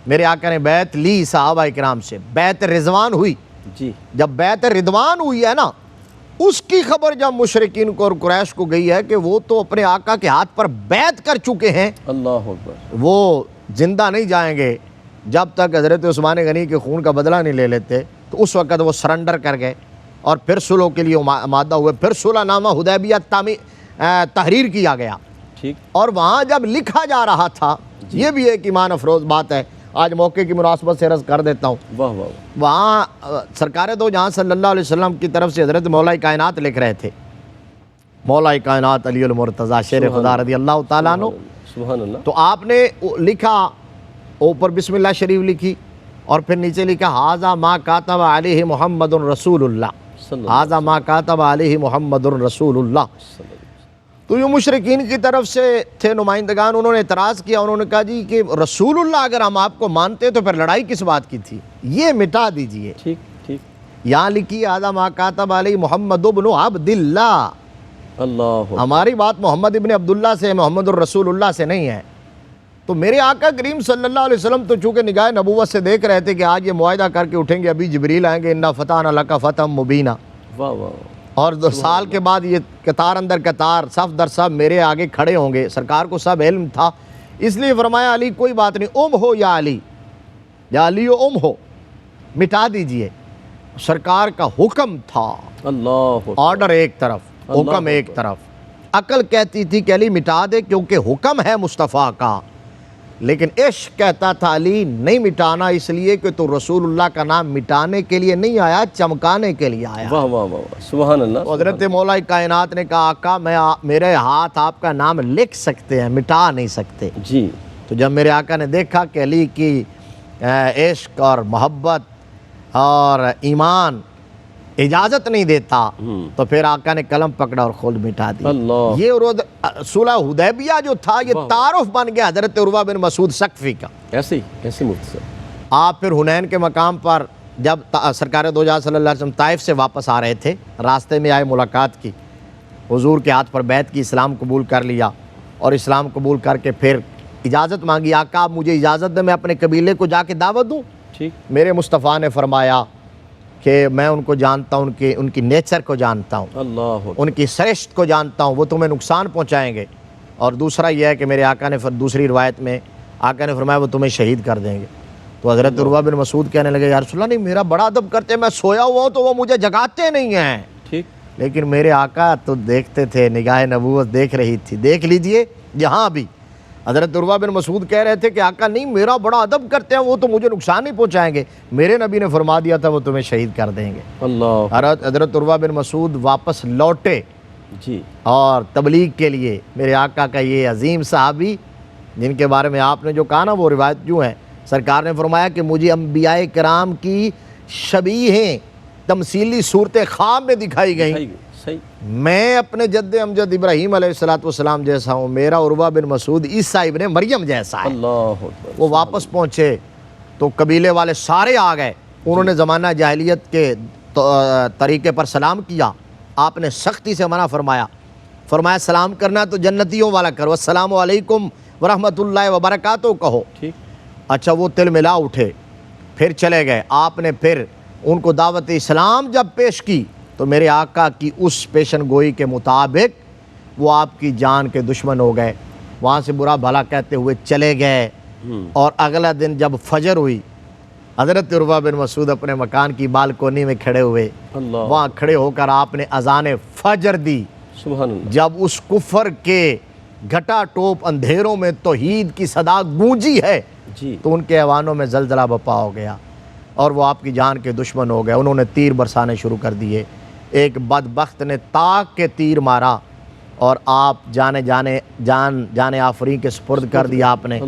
میرے آقا نے بیعت لی صحابہ کرام سے. بیعت رضوان ہوئی. جی جب بیعت رضوان ہوئی ہے نا, اس کی خبر جب مشرکین کو اور قریش کو گئی ہے کہ وہ تو اپنے آقا کے ہاتھ پر بیعت کر چکے ہیں, اللہ اکبر. وہ زندہ نہیں جائیں گے, جب تک حضرت عثمان غنی کے خون کا بدلہ نہیں لے لیتے تو اس وقت وہ سرنڈر کر گئے اور پھر صلح کے لیے آمادہ ہوئے. پھر صلح نامہ حدیبیہ تحریر کیا گیا. ٹھیک. اور وہاں جب لکھا جا رہا تھا, یہ بھی ایک ایمان افروز بات ہے, آج موقع کی مناسبت سے عرض کر دیتا ہوں. واہ واہ. وہاں سرکار دو جہاں صلی اللہ علیہ وسلم کی طرف سے حضرت مولا کائنات لکھ رہے تھے, مولا کائنات علی المرتضیٰ شیر خدا رضی اللہ تعالیٰ عنہ. سبحان اللہ. تو آپ نے لکھا, اوپر بسم اللہ شریف لکھی اور پھر نیچے لکھا ھذا ما کاتب علیہ محمد رسول اللہ, ھذا ما کاتب علیہ محمد رسول اللہ. تو یہ مشرکین کی طرف سے تھے نمائندگان, انہوں نے اعتراض کیا, انہوں نے کہا جی کہ رسول اللہ اگر ہم آپ کو مانتے تو پھر لڑائی کس بات کی تھی, یہ مٹا دیجئے. ٹھیک ٹھیک. یہاں لکھی ھذا ما کاتب علیہ محمد ابن عبد اللہ. اللہ. ہماری بات محمد ابن عبداللہ سے, محمد الرسول اللہ سے نہیں ہے. تو میرے آقا کریم صلی اللہ علیہ وسلم تو چونکہ نگاہ نبوت سے دیکھ رہے تھے کہ آج یہ معاہدہ کر کے اٹھیں گے, ابھی جبریل آئیں گے, انا فتحنا لک فتحا مبینا, واہ واہ. اور 2 سال کے بعد یہ قطار اندر قطار صف در صف میرے آگے کھڑے ہوں گے. سرکار کو سب علم تھا, اس لیے فرمایا علی کوئی بات نہیں, ام ہو یا علی, یا علی و ام ہو, مٹا دیجئے. سرکار کا حکم تھا, اللہ. آرڈر ایک طرف, حکم ایک طرف. عقل کہتی تھی کہ علی مٹا دے کیونکہ حکم ہے مصطفیٰ کا, لیکن عشق کہتا تھا علی نہیں مٹانا, اس لیے کہ تو رسول اللہ کا نام مٹانے کے لیے نہیں آیا, چمکانے کے لیے آیا. واہ واہ واہ. سبحان اللہ. حضرت مولا کائنات نے کہا آقا میرے ہاتھ آپ کا نام لکھ سکتے ہیں, مٹا نہیں سکتے. جی. تو جب میرے آقا نے دیکھا کہ علی کی عشق اور محبت اور ایمان اجازت نہیں دیتا, تو پھر آقا نے قلم پکڑا اور خود مٹا دیا. اللہ. یہ صلح حدیبیہ جو تھا یہ تعارف بن گیا حضرت عروہ بن مسعود ثقفی کا. ایسے مفتی صاحب. آپ پھر حنین کے مقام پر جب سرکار دو جہاں صلی اللہ علیہ وسلم طائف سے واپس آ رہے تھے, راستے میں آئے, ملاقات کی, حضور کے ہاتھ پر بیعت کی, اسلام قبول کر لیا, اور اسلام قبول کر کے پھر اجازت مانگی, آقا مجھے اجازت دے میں اپنے قبیلے کو جا کے دعوت دوں. ٹھیک. میرے مصطفیٰ نے فرمایا کہ میں ان کو جانتا ہوں, ان کی نیچر کو جانتا ہوں, اللہ. ان کی سرشت کو جانتا ہوں, وہ تمہیں نقصان پہنچائیں گے. اور دوسرا یہ ہے کہ میرے آقا نے دوسری روایت میں آقا نے فرمایا وہ تمہیں شہید کر دیں گے. تو حضرت عروہ بن مسعود کہنے لگے یا رسول اللہ نہیں, میرا بڑا ادب کرتے, میں سویا ہوا ہوں تو وہ مجھے جگاتے نہیں ہیں. ٹھیک. لیکن میرے آقا تو دیکھتے تھے, نگاہ نبوت دیکھ رہی تھی. دیکھ لیجئے یہاں بھی حضرت عروہ بن مسعود کہہ رہے تھے کہ آقا نہیں, میرا بڑا ادب کرتے ہیں, وہ تو مجھے نقصان نہیں پہنچائیں گے. میرے نبی نے فرما دیا تھا وہ تمہیں شہید کر دیں گے. اللہ. حضرت عروہ بن مسعود واپس لوٹے جی. اور تبلیغ کے لیے. میرے آقا کا یہ عظیم صحابی جن کے بارے میں آپ نے جو کہا نا وہ روایت جو ہے, سرکار نے فرمایا کہ مجھے انبیاء کرام کی شبیہیں تمثیلی صورتیں خواب میں دکھائی گئیں. صحیح. میں اپنے جد امجد ابراہیم علیہ السلام جیسا ہوں, میرا عروہ بن مسعود عیسیٰ ابن مریم جیسا ہے. اللہ. وہ واپس پہنچے تو قبیلے والے سارے آ گئے. انہوں نے زمانہ جاہلیت کے طریقے پر سلام کیا. آپ نے سختی سے منع فرمایا, فرمایا سلام کرنا تو جنتیوں والا کرو, السلام علیکم ورحمۃ اللہ وبرکاتہ کہو. ٹھیک. اچھا وہ تل ملا اٹھے, پھر چلے گئے. آپ نے پھر ان کو دعوت اسلام جب پیش کی تو میرے آقا کی اس پیشن گوئی کے مطابق وہ آپ کی جان کے دشمن ہو گئے. وہاں سے برا بھلا کہتے ہوئے چلے گئے. اور اگلا دن جب فجر ہوئی, حضرت عروہ بن مسعود اپنے مکان کی بالکونی میں کھڑے ہوئے. وہاں کھڑے ہو کر آپ نے اذان فجر دی. سبحان اللہ. جب اس کفر کے گھٹا ٹوپ اندھیروں میں توحید کی صدا گونجی ہے جی. تو ان کے ایوانوں میں زلزلہ بپا ہو گیا اور وہ آپ کی جان کے دشمن ہو گئے. انہوں نے تیر برسانے شروع کر دیے. ایک بدبخت نے طاق کے تیر مارا اور آپ جانے آفرین کے سپرد کر دیا. آپ نے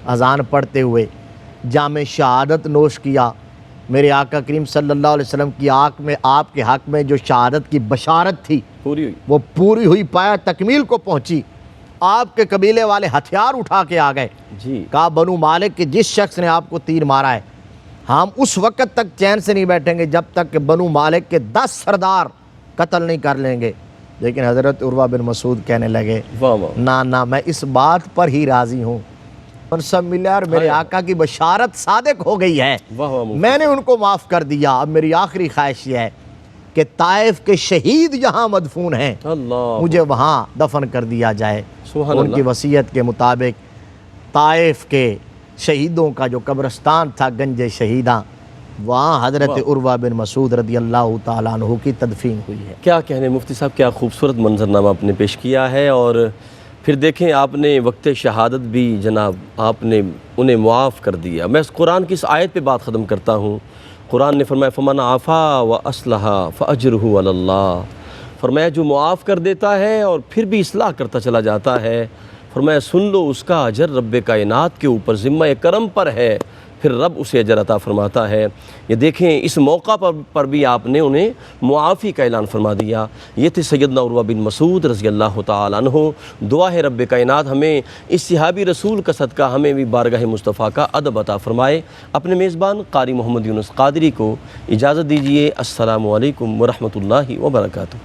اذان پڑھتے ہوئے جام شہادت نوش کیا. میرے آقا کریم صلی اللہ علیہ وسلم کی آنکھ میں آپ کے حق میں جو شہادت کی بشارت تھی وہ پوری ہوئی, پایا تکمیل کو پہنچی. آپ کے قبیلے والے ہتھیار اٹھا کے آ گئے. کہا بنو مالک کہ جس شخص نے آپ کو تیر مارا ہے ہم اس وقت تک چین سے نہیں بیٹھیں گے جب تک کہ بنو مالک کے 10 سردار قتل نہیں کر لیں گے. لیکن حضرت عروہ بن مسعود کہنے لگے نہ میں اس بات پر ہی راضی ہوں. اور سب ملے اور میرے آقا کی بشارت صادق ہو گئی ہے, میں نے ان کو معاف کر دیا. اب میری آخری خواہش یہ ہے کہ طائف کے شہید جہاں مدفون ہیں مجھے وہاں دفن کر دیا جائے. ان کی وصیت کے مطابق طائف کے شہیدوں کا جو قبرستان تھا گنج شہیداں، وہاں حضرت عروہ بن مسعود رضی اللہ تعالیٰ عنہ کی تدفین ہوئی ہے۔ کیا کہنے مفتی صاحب، کیا خوبصورت منظرنامہ آپ نے پیش کیا ہے۔ اور پھر دیکھیں آپ نے وقت شہادت بھی جناب آپ نے انہیں معاف کر دیا۔ میں اس قرآن کی اس آیت پہ بات ختم کرتا ہوں۔ قرآن نے فرمایا فمن عفا و اصلح فاجرہ علی اللہ، فرمایا جو معاف کر دیتا ہے اور پھر بھی اصلاح کرتا چلا جاتا ہے، فرمایا سن لو اس کا اجر رب کائنات کے اوپر ذمہ کرم پر ہے، پھر رب اسے اجر عطا فرماتا ہے۔ یہ دیکھیں اس موقع پر بھی آپ نے انہیں معافی کا اعلان فرما دیا۔ یہ تھے سیدنا عروہ بن مسعود رضی اللہ تعالیٰ عنہ۔ دعا ہے رب کائنات ہمیں اس صحابی رسول کا صدقہ ہمیں بھی بارگاہ مصطفیٰ کا ادب عطا فرمائے۔ اپنے میزبان قاری محمد یونس قادری کو اجازت دیجیے۔ السلام علیکم ورحمۃ اللہ وبرکاتہ۔